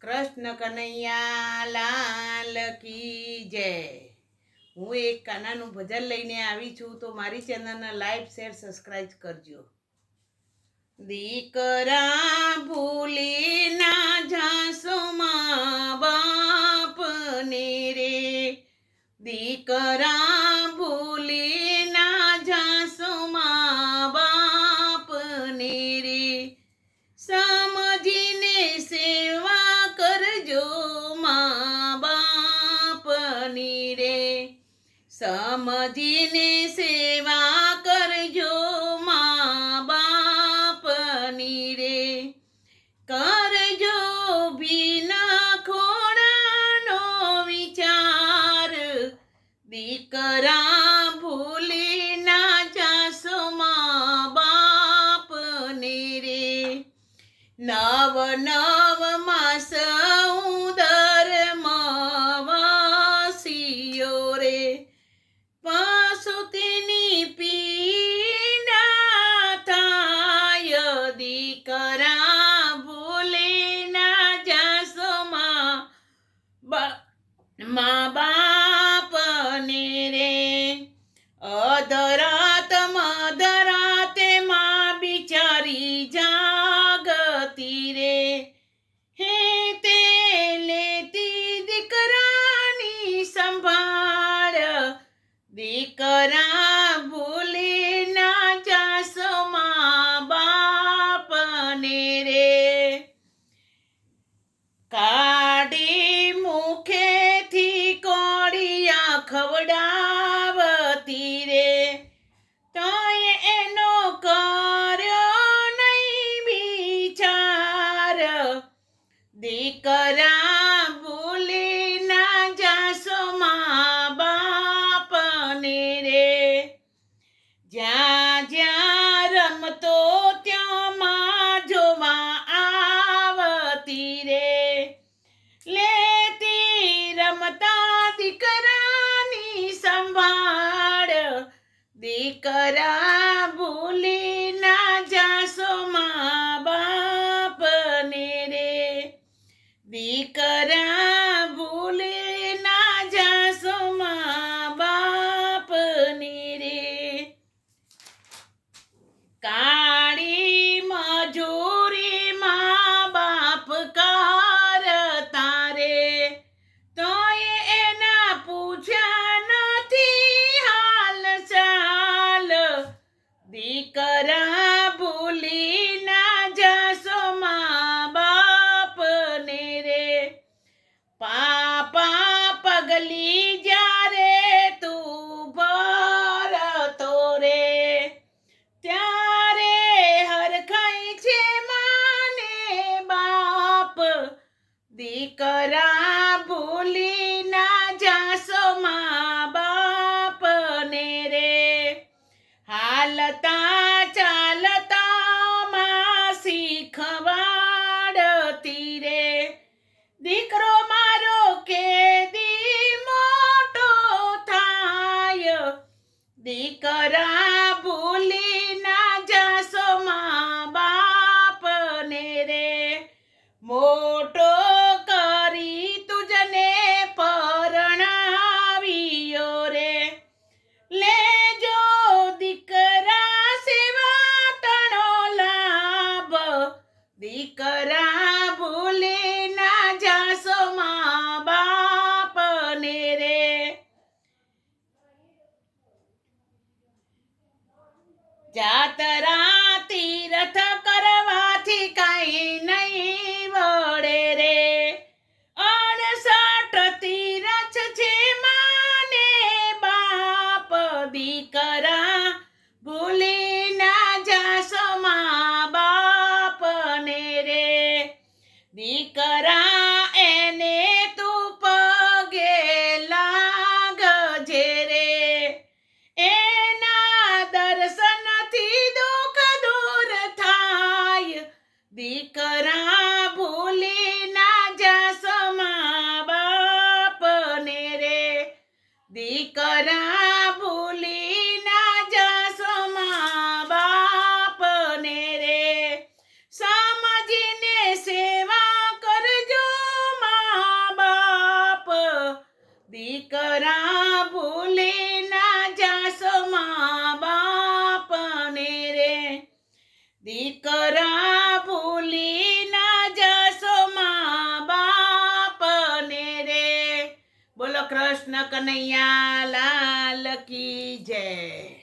કૃષ્ણ કનૈયા લાલ કી જય। હું એક કાનાનું ભજન લઈને આવી છું, તો મારી ચેનલને લાઈક શેર સબસ્ક્રાઈબ કરજો। દીકરા ભૂલી ના જાશો મા બાપને રે, દીકરા ભૂલી ના જાશો મા બાપને રે, સમજીને સેવા કરજો મા બાપની રે, સમજીને સેવા કરજો મા બાપની રે, કરજો ભીના ખોડાનો વિચાર, દીકરા ભૂલી ના જાશો મા બાપને રે, નવ નવ માસ ઉદરમાં વાસ્યો રે, પશુતીની પીડા થાય, દીકરા ભૂલી ના જાશો મા બાપને રે, અધરાત મધરાતે માં બિચારી જાગતી રે, હે તે લેતી દીકરાની સંભાળ, દીકરા ભૂલી ના જાશો મા બાપને રે, કાઢી મુખેથી કોળિયા ખવડાવતી રે, તોય એનો કર્યો નહીં વિચાર, દીકરા ભૂલી ના જાશો મા બાપને રે, જ્યાં જ્યાં રમતો ત્યાં માં જોવા આવતી રે, લેતી રમતા દીકરાની સંભાળ, દીકરા ભૂલી ના જાશો મા બાપને રે, દીકરા ભૂલી ના જાશો મા બાપને રે, કાળી મજૂરી મા બાપ કરતા રે, તોય એના પૂછ્યા નથી હાલ ચાલ, દીકરા ભૂલી ના જાશો મા બાપને રે, પાપા પગલી જ્યારે તું ભરતો રે, ત્યારે હરખાઈ છે માને બાપ, દીકરા ભૂલી ના જાશો મા બાપને રે, હાલતા ચાલતા માં શીખવાડતી રે, દીકરો મારો કેદી મોટો થાય, દીકરા ભૂલી ના જાશો મા બાપને રે, મોટો કરી તુજને પરણાવ્યો રે, લેજો દીકરા સેવા તણો લાભ, દીકરા ભૂલી ના જાશો મા બાપને રે, જાતરા તીર્થ કરવાથી કાંઈ નહીં વળે રે, 68 તીરથ છે માને બાપ, દીકરા ભૂલી ના જાશો મા બાપને રે, દીકરા એને તું પગે લાગજે રે, એના દર્શનથી દુઃખ દૂર થાય, દીકરા ભૂલી ના જાશો મા બાપને રે, દીકરા ભૂલી ના જાશો મા બાપને રે, સમજીને સેવા કરજો ભૂલી ના જાશો મા બાપને રે દીકરા ભૂલી ના જાશો મા બાપને રે બોલો કૃષ્ણ કનૈયા લાલ કી જય.